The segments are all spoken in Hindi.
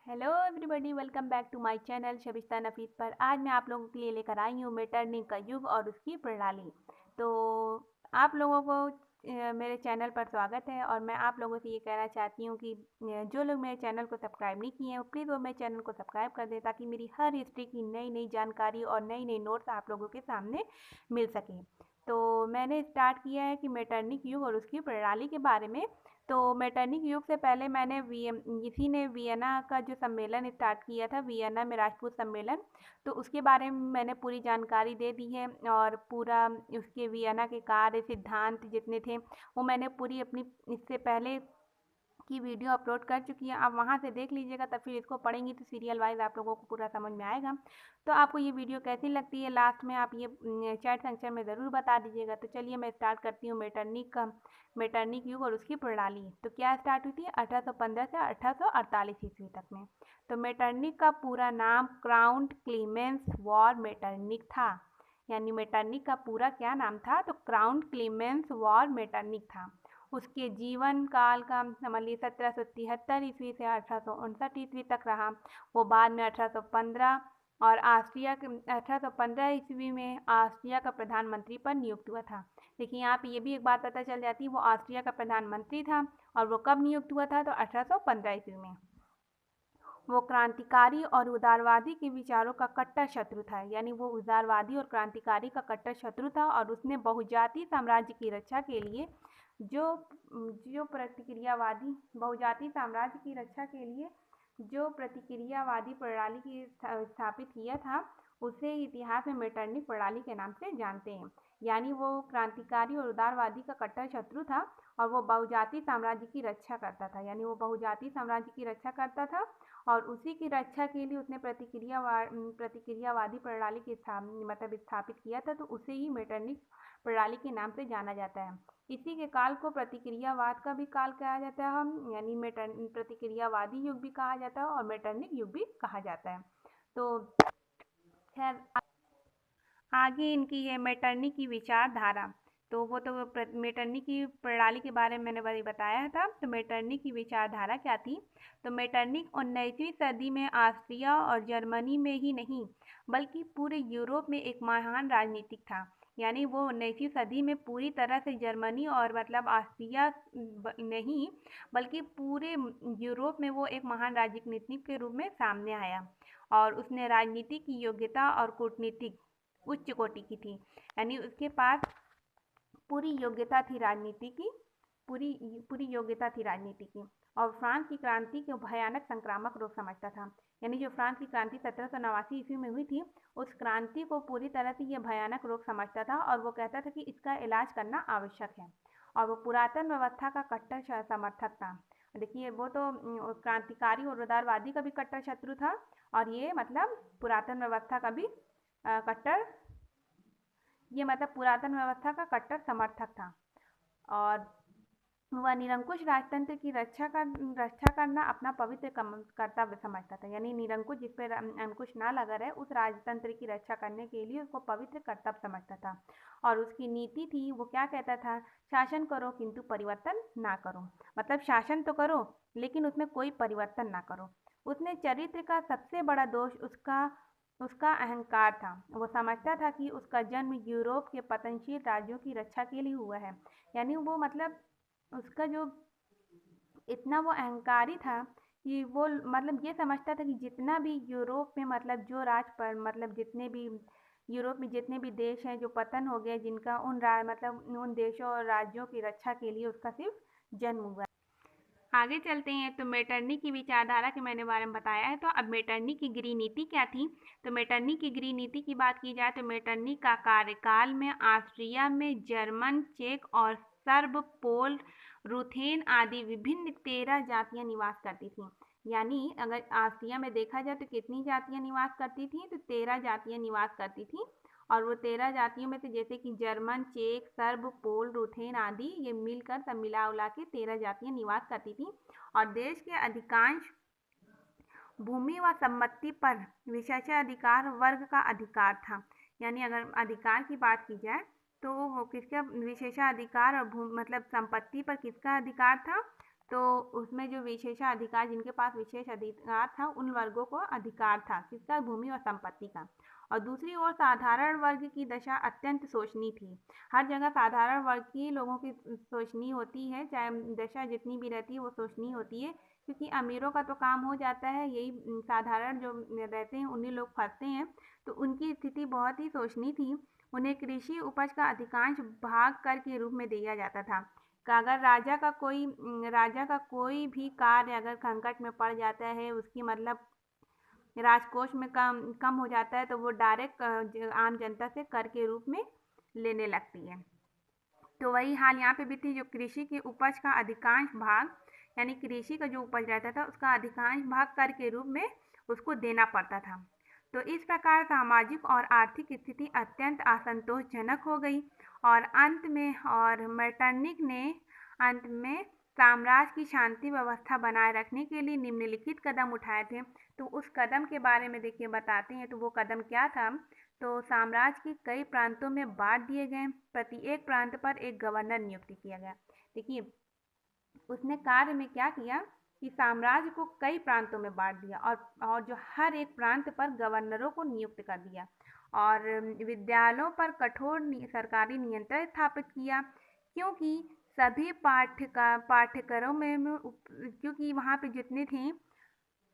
Hello everybody, welcome back to my channel Shabista Nafees पर। आज मैं आप लोगों के लिए लेकर आई हूँ मेटरनिक का युग और उसकी प्रणाली। तो आप लोगों को मेरे चैनल पर स्वागत है और मैं आप लोगों से ये कहना चाहती हूँ कि जो लोग मेरे चैनल को सब्सक्राइब नहीं किए हैं प्लीज़ वो मेरे चैनल को सब्सक्राइब कर दें ताकि मेरी हर हिस्ट्री की नई नई जानकारी और नई नई नोट्स आप लोगों के सामने मिल सकें। तो मैंने स्टार्ट किया है कि मेटरनिक युग और उसकी प्रणाली के बारे में। तो मेटरनिक युग से पहले मैंने इसी ने वियना का जो सम्मेलन स्टार्ट किया था, वियना में राजपूत सम्मेलन। तो उसके बारे में मैंने पूरी जानकारी दे दी है और पूरा उसके वियना के कार्य सिद्धांत जितने थे वो मैंने पूरी अपनी इससे पहले की वीडियो अपलोड कर चुकी है। आप वहाँ से देख लीजिएगा, तब फिर इसको पढ़ेंगी तो सीरियल वाइज आप लोगों को पूरा समझ में आएगा। तो आपको ये वीडियो कैसी लगती है लास्ट में आप ये चैट सेक्शन में ज़रूर बता दीजिएगा। तो चलिए मैं स्टार्ट करती हूँ मेटरनिक युग और उसकी प्रणाली। तो क्या स्टार्ट हुई थी 1815 से 1848 ईस्वी तक में। तो मेटरनिक का पूरा नाम क्राउंट क्लीमेंस वॉर मेटरनिक था। यानी मेटरनिक का पूरा क्या नाम था, तो क्राउंट क्लीमेंस वॉर मेटरनिक था। उसके जीवन काल का समझ लीजिए 1773 ईस्वी से 1859 ईस्वी तक रहा। वो बाद में 1815 और 1815 ईस्वी में ऑस्ट्रिया का प्रधानमंत्री पर नियुक्त हुआ था। लेकिन यहाँ पे ये भी एक बात पता चल जाती है, वो ऑस्ट्रिया का प्रधानमंत्री था और वो कब नियुक्त हुआ था, तो 1815 ईस्वी में। वो क्रांतिकारी और उदारवादी के विचारों का कट्टर शत्रु था। यानी वो उदारवादी और क्रांतिकारी का कट्टर शत्रु था और उसने बहुजातीय साम्राज्य की रक्षा के लिए जो जो प्रतिक्रियावादी बहुजातीय साम्राज्य की रक्षा के लिए जो प्रतिक्रियावादी प्रणाली की स्थापित किया था उसे इतिहास में मेटरनिक प्रणाली के नाम से जानते हैं। यानी वो क्रांतिकारी और उदारवादी का कट्टर शत्रु था और वो बहुजातीय साम्राज्य की रक्षा करता था। यानी वो बहुजातीय साम्राज्य की रक्षा करता था और उसी की रक्षा के लिए उसने प्रतिक्रियावादी प्रणाली के स्थापित किया था। तो उसे ही मेटरनिक प्रणाली के नाम से जाना जाता है। इसी के काल को प्रतिक्रियावाद का भी काल कहा जाता है, हम यानी प्रतिक्रियावादी युग भी कहा जाता है और मेटरनिक युग भी कहा जाता है। तो खैर आगे इनकी है मेटरनिक की विचारधारा। तो वो तो मेटरनिक की प्रणाली के बारे में मैंने वही बताया था। तो मेटरनिक की विचारधारा क्या थी, तो मेटरनिक 19वीं सदी में ऑस्ट्रिया और जर्मनी में ही नहीं बल्कि पूरे यूरोप में एक महान राजनीतिक था। यानी वो 19वीं सदी में पूरी तरह से जर्मनी और ऑस्ट्रिया नहीं बल्कि पूरे यूरोप में वो एक महान राजनीतिक के रूप में सामने आया और उसने राजनीति की योग्यता और कूटनीतिक उच्च कोटि की थी। यानी उसके पास पूरी योग्यता थी राजनीति की, पूरी योग्यता थी राजनीति की। और फ्रांस की क्रांति को भयानक संक्रामक रोग समझता था। यानी जो फ्रांस की क्रांति 1789 ईस्वी में हुई थी उस क्रांति को पूरी तरह से यह भयानक रोग समझता था और वो कहता था कि इसका इलाज करना आवश्यक है। और वो पुरातन व्यवस्था का कट्टर समर्थक था। देखिए वो तो क्रांतिकारी और उदारवादी का भी कट्टर शत्रु था और ये पुरातन व्यवस्था का भी कट्टर पुरातन व्यवस्था का कट्टर समर्थक था। और वह निरंकुश राजतंत्र की रक्षा करना अपना पवित्र कर्तव्य समझता था। यानी निरंकुश जिस पर अंकुश ना लगा रहे उस राजतंत्र की रक्षा करने के लिए उसको पवित्र कर्तव्य समझता था। और उसकी नीति थी, वो क्या कहता था, शासन करो किंतु परिवर्तन ना करो। मतलब शासन तो करो लेकिन उसमें कोई परिवर्तन ना करो। उसने चरित्र का सबसे बड़ा दोष उसका अहंकार था। वो समझता था कि उसका जन्म यूरोप के पतनशील राज्यों की रक्षा के लिए हुआ है। यानी वो उसका जो इतना वो अहंकारी था कि वो ये समझता था कि जितना भी यूरोप में जो राज पर जितने भी यूरोप में जितने भी देश हैं जो पतन हो गए जिनका उन देशों और राज्यों की रक्षा के लिए उसका सिर्फ जन्म हुआ। आगे चलते हैं। तो मेटरनिक की विचारधारा के मैंने बारे में बताया है। तो अब मेटरनिक की गृह नीति क्या थी, तो मेटरनिक की गृह नीति की बात की जाए तो मेटरनिक का कार्यकाल में ऑस्ट्रिया में जर्मन, चेक और सर्ब, पोल, रूथेन आदि विभिन्न 13 जातियां निवास करती थीं। यानी अगर ऑस्ट्रिया में देखा जाए तो कितनी जातियां निवास करती थी, तो 13 जातियां निवास करती थी। और वो 13 जातियों में से जैसे कि जर्मन, चेक, सर्ब, पोल, रूथेन आदि ये मिलकर सब मिला उला के 13 जातियां निवास करती थी। और देश के अधिकांश भूमि व संपत्ति पर विशेषाधिकार वर्ग का अधिकार था। यानी अगर अधिकार की बात की जाए तो वो किसका विशेषाधिकार और संपत्ति पर किसका अधिकार था, तो उसमें जो विशेषाधिकार, जिनके पास विशेष अधिकार था, उन वर्गों को अधिकार था किसका? भूमि और संपत्ति का। और दूसरी ओर साधारण वर्ग की दशा अत्यंत शोचनीय थी। हर जगह साधारण वर्ग की लोगों की शोचनीय होती है, चाहे दशा जितनी भी रहती है वो शोचनीय होती है, क्योंकि अमीरों का तो काम हो जाता है, यही साधारण जो रहते हैं उन्हीं लोग फंसते हैं। तो उनकी स्थिति बहुत ही शोचनीय थी। उन्हें कृषि उपज का अधिकांश भाग कर के रूप में दिया जाता था। अगर राजा का कोई भी कार्य अगर संकट में पड़ जाता है, उसकी मतलब राजकोष में कम कम हो जाता है, तो वो डायरेक्ट आम जनता से कर के रूप में लेने लगती है। तो वही हाल यहाँ पे भी थी। जो कृषि की उपज का अधिकांश भाग, यानी कृषि का जो उपज रहता था उसका अधिकांश भाग कर के रूप में उसको देना पड़ता था। तो इस प्रकार सामाजिक और आर्थिक स्थिति अत्यंत असंतोषजनक हो गई और मेटरनिख ने अंत में साम्राज्य की शांति व्यवस्था बनाए रखने के लिए निम्नलिखित कदम उठाए थे। तो उस कदम के बारे में देखिए बताते हैं। तो वो कदम क्या था? तो साम्राज्य के कई प्रांतों में बांट दिए गए, प्रत्येक प्रांत पर एक गवर्नर नियुक्त किया गया। देखिए उसने कार्य में क्या किया कि साम्राज्य को कई प्रांतों में बांट दिया और जो हर एक प्रांत पर गवर्नरों को नियुक्त कर दिया और विद्यालयों पर कठोर सरकारी नियंत्रण स्थापित किया, क्योंकि सभी पाठ्यक्रमों में क्योंकि वहाँ पे जितने थे,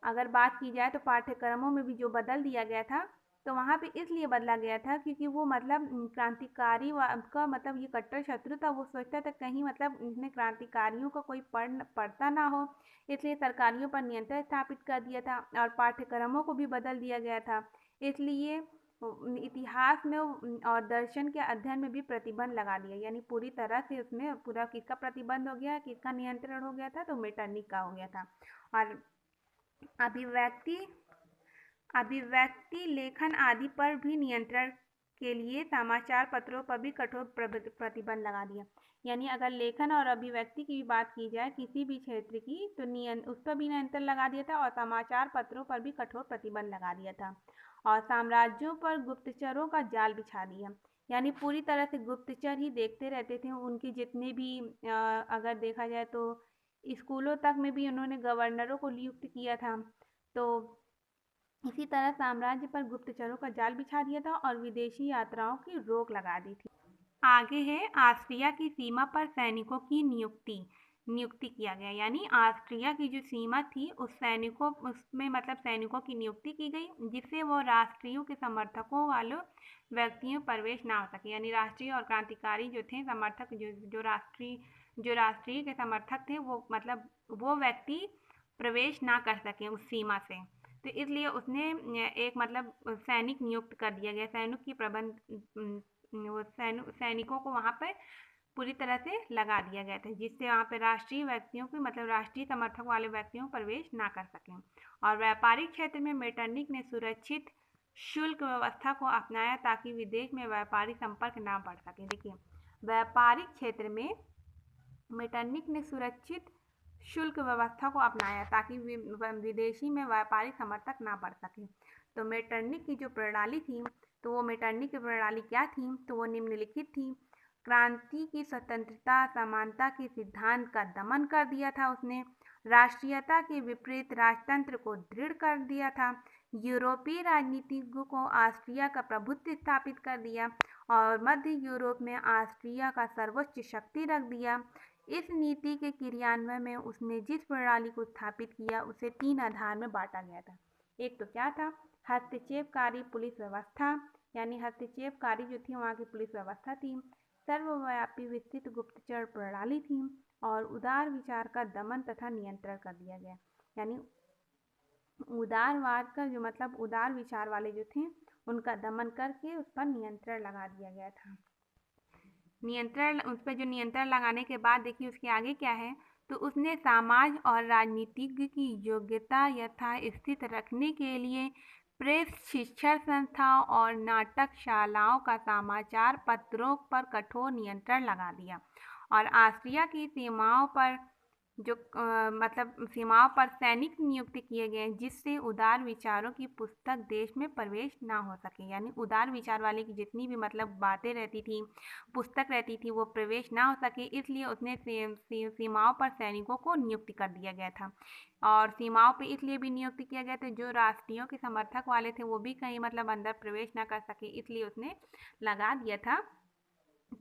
अगर बात की जाए तो पाठ्यक्रमों में भी जो बदल दिया गया था, तो वहाँ पे इसलिए बदला गया था क्योंकि वो मतलब क्रांतिकारी का मतलब ये कट्टर शत्रु था। वो सोचता था कहीं मतलब इसमें क्रांतिकारियों का कोई पड़ता ना हो, इसलिए सरकारियों पर नियंत्रण स्थापित कर दिया था और पाठ्यक्रमों को भी बदल दिया गया था। इसलिए इतिहास में और दर्शन के अध्ययन में भी प्रतिबंध लगा दिया, यानी पूरी तरह से उसमें पूरा किसका प्रतिबंध हो गया, किसका नियंत्रण हो गया था? तो मेटरनिख का हो गया था। और अभिव्यक्ति अभिव्यक्ति लेखन आदि पर भी नियंत्रण के लिए समाचार पत्रों पर भी कठोर प्रतिबंध लगा दिया। यानी अगर लेखन और अभिव्यक्ति की बात की जाए किसी भी क्षेत्र की, तो उस पर भी नियंत्रण लगा दिया था और समाचार पत्रों पर भी कठोर प्रतिबंध लगा दिया था। और साम्राज्यों पर गुप्तचरों का जाल बिछा दिया, यानी पूरी तरह से गुप्तचर ही देखते रहते थे उनकी जितने भी अगर देखा जाए तो स्कूलों तक में भी उन्होंने गवर्नरों को नियुक्त किया था। तो इसी तरह साम्राज्य पर गुप्तचरों का जाल बिछा दिया था और विदेशी यात्राओं की रोक लगा दी थी। आगे है ऑस्ट्रिया की सीमा पर सैनिकों की नियुक्ति किया गया, यानी ऑस्ट्रिया की जो सीमा थी उसमें मतलब सैनिकों की नियुक्ति की गई, जिससे वो राष्ट्रीयों के समर्थकों वालों व्यक्तियों प्रवेश ना हो सके। यानी राष्ट्रीय और क्रांतिकारी जो थे समर्थक, जो राष्ट्रीय के समर्थक थे, वो मतलब वो व्यक्ति प्रवेश ना कर सके उस सीमा से। तो इसलिए उसने एक मतलब सैनिक नियुक्त कर दिया गया, सैनिकों को वहाँ पर पूरी तरह से लगा दिया गया था, जिससे वहाँ पे राष्ट्रीय व्यक्तियों की मतलब राष्ट्रीय समर्थक वाले व्यक्तियों प्रवेश ना कर सकें। और व्यापारिक क्षेत्र में मेटरनिख ने सुरक्षित शुल्क व्यवस्था को अपनाया ताकि विदेश में व्यापारिक संपर्क ना बढ़ सके। देखिए व्यापारिक क्षेत्र में मेटरनिख ने सुरक्षित शुल्क व्यवस्था को अपनाया ताकि विदेशी में व्यापारिक समर्थक ना बढ़ सके। तो मेटरनिख की जो प्रणाली थी, तो वो मेटरनिख की प्रणाली क्या थी? तो वो निम्नलिखित थी। क्रांति की स्वतंत्रता समानता के सिद्धांत का दमन कर दिया था उसने, राष्ट्रीयता के विपरीत राजतंत्र को दृढ़ कर दिया था, यूरोपीय राजनीतिज्ञों को ऑस्ट्रिया का प्रभुत्व स्थापित कर दिया और मध्य यूरोप में ऑस्ट्रिया का सर्वोच्च शक्ति रख दिया। इस नीति के क्रियान्वयन में उसने जिस प्रणाली को स्थापित किया उसे 3 आधार में बांटा गया था। एक तो क्या था? हस्तक्षेपकारी पुलिस व्यवस्था, यानी हस्तक्षेपकारी जो थी वहाँ की पुलिस व्यवस्था थी, सर्वव्यापी विस्तृत गुप्तचर प्रणाली थी और उदार विचार का दमन तथा नियंत्रण कर दिया गया। यानी उदारवाद का जो मतलब उदार विचार वाले जो थे उनका दमन करके उस पर नियंत्रण लगा दिया गया था। उस पर जो नियंत्रण लगाने के बाद देखिए उसके आगे क्या है? तो उसने समाज और राजनीतिज्ञ की योग्यता यथास्थित रखने के लिए प्रेस, शिक्षण संस्थाओं और नाटकशालाओं का समाचार पत्रों पर कठोर नियंत्रण लगा दिया और ऑस्ट्रिया की सीमाओं पर जो मतलब सीमाओं पर सैनिक नियुक्त किए गए हैं, जिससे उदार विचारों की पुस्तक देश में प्रवेश ना हो सके। यानी उदार विचार वाले की जितनी भी मतलब बातें रहती थी, पुस्तक रहती थी, वो प्रवेश ना हो सके, इसलिए उसने सीमाओं पर सैनिकों को नियुक्त कर दिया गया था। और सीमाओं पे इसलिए भी नियुक्त किया गया था, जो राष्ट्रीयों के समर्थक वाले थे वो भी कहीं मतलब अंदर प्रवेश ना कर सके, इसलिए उसने लगा दिया था।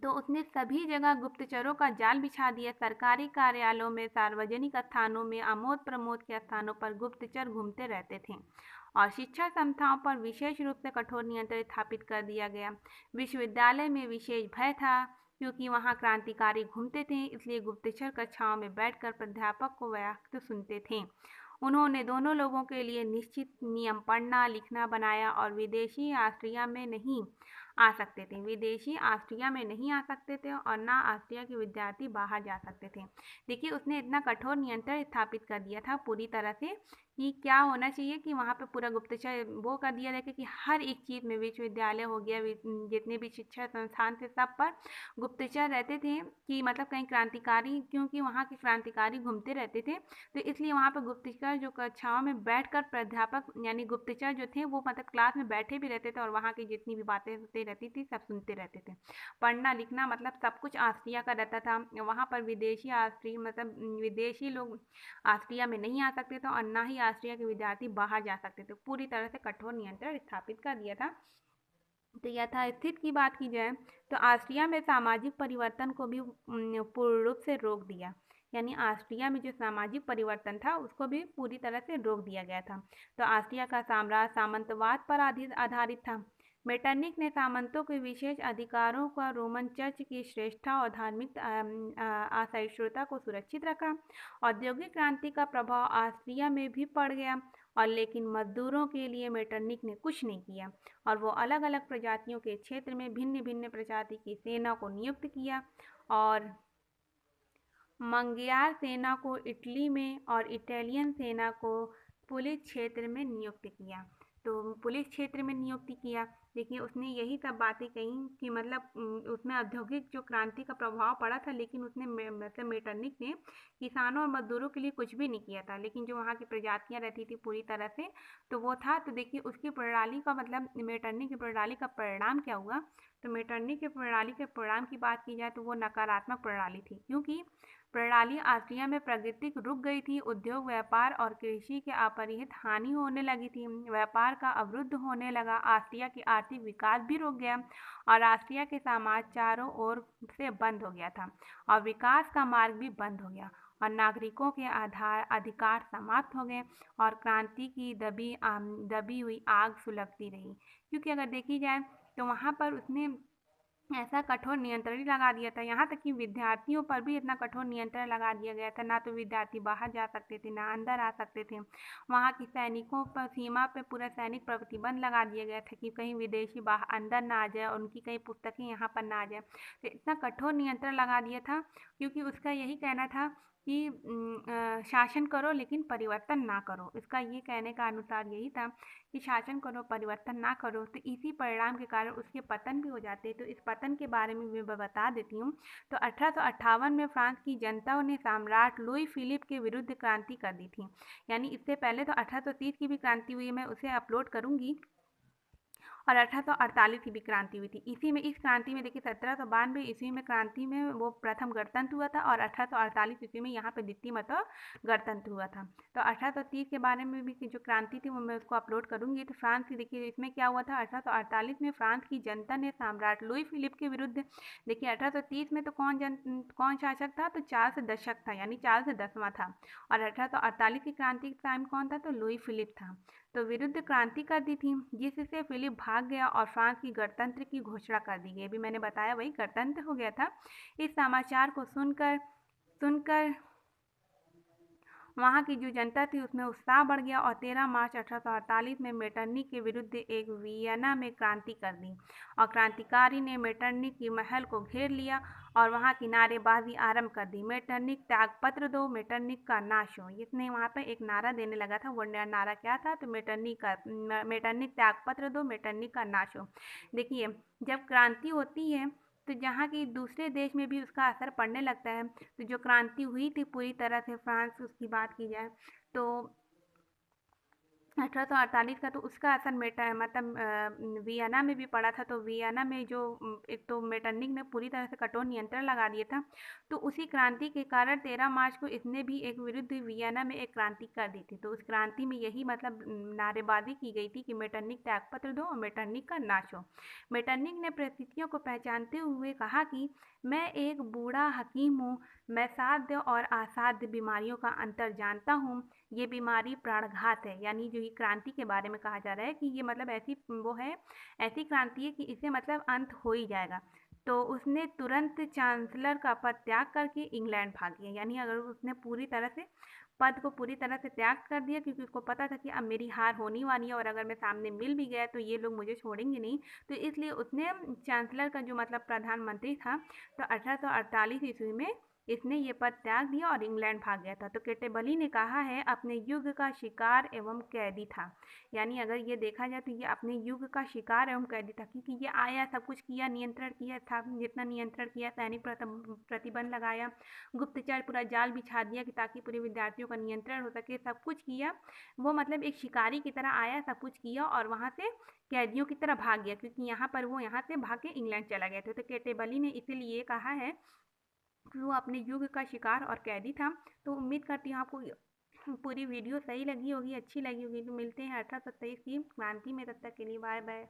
तो उसने सभी जगह गुप्तचरों का जाल बिछा दिया। सरकारी कार्यालयों में, सार्वजनिक स्थानों में, आमोद प्रमोद के स्थानों पर गुप्तचर घूमते रहते थे। और शिक्षा संस्थाओं पर विशेष रूप से कठोर नियंत्रण स्थापित कर दिया गया। विश्वविद्यालय में विशेष भय था, क्योंकि वहां क्रांतिकारी घूमते थे, इसलिए गुप्तचर कक्षाओं में बैठकर प्राध्यापक को व्याख्या सुनते थे। उन्होंने दोनों लोगों के लिए निश्चित नियम पढ़ना लिखना बनाया, और विदेशी ऑस्ट्रिया में नहीं आ सकते थे, विदेशी ऑस्ट्रिया में नहीं आ सकते थे, और ना ऑस्ट्रिया के विद्यार्थी बाहर जा सकते थे। देखिए, उसने इतना कठोर नियंत्रण स्थापित कर दिया था पूरी तरह से, कि क्या होना चाहिए कि वहाँ पे पूरा गुप्तचर वो कर दिया जाए कि हर एक चीज़ में, विश्वविद्यालय हो गया, जितने भी शिक्षा संस्थान थे, सब पर गुप्तचर रहते थे, कि मतलब कहीं क्रांतिकारी, क्योंकि वहाँ के क्रांतिकारी घूमते रहते थे, तो इसलिए वहाँ पर गुप्तचर जो कक्षाओं में बैठकर प्राध्यापक यानी गुप्तचर जो थे वो मतलब क्लास में बैठे भी रहते थे, और वहाँ की जितनी भी बातें होती रहती थी सब सुनते रहते थे। पढ़ना लिखना मतलब सब कुछ ऑस्ट्रिया का रहता था। वहाँ पर विदेशी ऑस्ट्रिया मतलब विदेशी लोग ऑस्ट्रिया में नहीं आ सकते थे, और ना ही ऑस्ट्रिया के विद्यार्थी बाहर जा सकते थे। पूरी तरह से कठोर नियंत्रण स्थापित कर दिया था। तो यथास्थिति की बात की जाए तो ऑस्ट्रिया में सामाजिक परिवर्तन को भी पूर्ण रूप से रोक दिया। यानी ऑस्ट्रिया में जो सामाजिक परिवर्तन था उसको भी पूरी तरह से रोक दिया गया था। तो ऑस्ट्रिया का साम्राज्य सामंतवाद पर आधारित था। मेटरनिक ने सामंतों के विशेष अधिकारों का, रोमन चर्च की श्रेष्ठता और धार्मिक असहिष्णुता को सुरक्षित रखा। औद्योगिक क्रांति का प्रभाव ऑस्ट्रिया में भी पड़ गया, और लेकिन मजदूरों के लिए मेटरनिक ने कुछ नहीं किया, और वो अलग अलग प्रजातियों के क्षेत्र में भिन्न भिन्न प्रजाति की सेना को नियुक्त किया। और मंगियार सेना को इटली में और इटालियन सेना को पुलिस क्षेत्र में नियुक्त किया। तो पुलिस क्षेत्र में नियुक्ति किया। देखिए, उसने यही सब बातें कही कि मतलब उसमें औद्योगिक जो क्रांति का प्रभाव पड़ा था, लेकिन उसने मतलब मेटरनिक ने किसानों और मजदूरों के लिए कुछ भी नहीं किया था, लेकिन जो वहाँ की प्रजातियाँ रहती थी पूरी तरह से, तो वो था। तो देखिए, उसकी प्रणाली का मतलब मेटरनिक की प्रणाली का परिणाम क्या हुआ। तो मेटरनिक की प्रणाली के परिणाम की बात की जाए तो वो नकारात्मक प्रणाली थी, क्योंकि प्रणाली ऑस्ट्रिया में प्रगति रुक गई थी। उद्योग, व्यापार और कृषि के अपरिहित हानि होने लगी थी। व्यापार का अवरुद्ध होने लगा। ऑस्ट्रिया की आर्थिक विकास भी रुक गया, और ऑस्ट्रिया के समाज चारों ओर से बंद हो गया था, और विकास का मार्ग भी बंद हो गया, और नागरिकों के अधिकार समाप्त हो गए, और क्रांति की दबी हुई आग सुलगती रही। क्योंकि अगर देखी जाए तो वहाँ पर उसने ऐसा कठोर नियंत्रण ही लगा दिया था। यहाँ तक कि विद्यार्थियों पर भी इतना कठोर नियंत्रण लगा दिया गया था, ना तो विद्यार्थी बाहर जा सकते थे, ना अंदर आ सकते थे। वहाँ की सैनिकों पर, सीमा पे पूरा सैनिक प्रतिबंध लगा दिया गया था कि कहीं विदेशी बाहर अंदर ना आ जाए, और उनकी कहीं पुस्तकें यहाँ पर ना आ जाए। तो इतना कठोर नियंत्रण लगा दिया था, क्योंकि उसका यही कहना था कि शासन करो लेकिन परिवर्तन ना करो। इसका ये कहने का अनुसार यही था कि शासन करो, परिवर्तन ना करो। तो इसी परिणाम के कारण उसके पतन भी हो जाते हैं। तो इस पतन के बारे में मैं बता देती हूँ। तो 1858 में फ्रांस की जनता ने सम्राट लुई फिलिप के विरुद्ध क्रांति कर दी थी। यानी इससे पहले तो 1830 की भी क्रांति हुई है, मैं उसे अपलोड करूँगी। और 1848 की भी क्रांति हुई थी। इसी में, इस क्रांति में देखिए 1792 ईस्वी में क्रांति में वो प्रथम गणतंत्र हुआ था, और 1848 ईस्वी में यहाँ पे द्वितीय मतलब गणतंत्र हुआ था। तो 1830 के बारे में भी जो क्रांति थी वो मैं उसको अपलोड करूंगी। तो फ्रांस की देखिए इसमें क्या हुआ था, 1848 में फ्रांस की जनता ने सम्राट लुई फिलिप के विरुद्ध, देखिए 1830 में तो कौन शासक था, तो चार्ल्स दशक था, यानी चार्ल्स 10वां था। और 1848 की क्रांति के टाइम कौन था, तो लुई फिलिप था। तो विरुद्ध क्रांति कर दी थी, जिससे फिलिप भाग गया, और फ्रांस की गणतंत्र की घोषणा कर दी गई। अभी मैंने बताया वही गणतंत्र हो गया था। इस समाचार को सुनकर सुनकर वहाँ की जो जनता थी उसमें उत्साह बढ़ गया, और 13 मार्च 1848 में मेटरनिक के विरुद्ध एक वियना में क्रांति कर दी, और क्रांतिकारी ने मेटरनिक की महल को घेर लिया और वहाँ की नारेबाजी आरंभ कर दी। मेटरनिक त्यागपत्र दो, मेटरनिक का नाश हो। इसने वहाँ पे एक नारा देने लगा था। वो नारा क्या था, तो मेटरनिक त्यागपत्र दो, मेटरनिक का नाश हो। देखिए, जब क्रांति होती है तो जहाँ की दूसरे देश में भी उसका असर पड़ने लगता है। तो जो क्रांति हुई थी पूरी तरह से फ्रांस, उसकी बात की जाए तो 1848 का, तो उसका असर वियना में भी पड़ा था। तो वियना में जो एक तो मेटरनिक ने पूरी तरह से कठोर नियंत्रण लगा दिया था। तो उसी क्रांति के कारण 13 मार्च को इसने भी एक विरुद्ध वियना में एक क्रांति कर दी थी। तो उस क्रांति में यही नारेबाजी की गई थी कि मेटरनिक त्यागपत्र दो और मेटरनिक का नाश हो। मेटरनिक ने परिस्थितियों को पहचानते हुए कहा कि मैं एक बूढ़ा हकीम हूँ, मैं साध्य और असाध्य बीमारियों का अंतर जानता हूँ। ये बीमारी प्राणघात है। यानी जो ये क्रांति के बारे में कहा जा रहा है कि ये मतलब ऐसी क्रांति है कि इससे मतलब अंत हो ही जाएगा। तो उसने तुरंत चांसलर का पद त्याग करके इंग्लैंड भाग गया। यानी अगर उसने पूरी तरह से पद को पूरी तरह से त्याग कर दिया, क्योंकि उसको पता था कि अब मेरी हार होने वाली है और अगर मैं सामने मिल भी गया तो ये लोग मुझे छोड़ेंगे नहीं। तो इसलिए उसने चांसलर का जो मतलब प्रधानमंत्री था, तो 1848 ईस्वी में इसने ये पद त्याग दिया और इंग्लैंड भाग गया था। तो केटेबली ने कहा है अपने युग का शिकार एवं कैदी था। यानी अगर ये देखा जाए तो ये अपने युग का शिकार एवं कैदी था, क्योंकि ये आया, सब कुछ किया, नियंत्रण किया था, जितना नियंत्रण किया, सैनिक प्रतिबंध लगाया, गुप्तचर पूरा जाल बिछा दिया कि ताकि पूरे विद्यार्थियों का नियंत्रण हो सके, सब कुछ किया। वो मतलब एक शिकारी की तरह आया, सब कुछ किया और वहाँ से कैदियों की तरह भाग गया, क्योंकि यहाँ पर वो यहाँ से भाग के इंग्लैंड चला गया था। तो केटेबली ने इसीलिए कहा है वो अपने युग का शिकार और कैदी था। तो उम्मीद करती हूँ आपको पूरी वीडियो सही लगी होगी, अच्छी लगी होगी। तो मिलते हैं 1827 की क्रांति में, तब तक के लिए बाय बाय।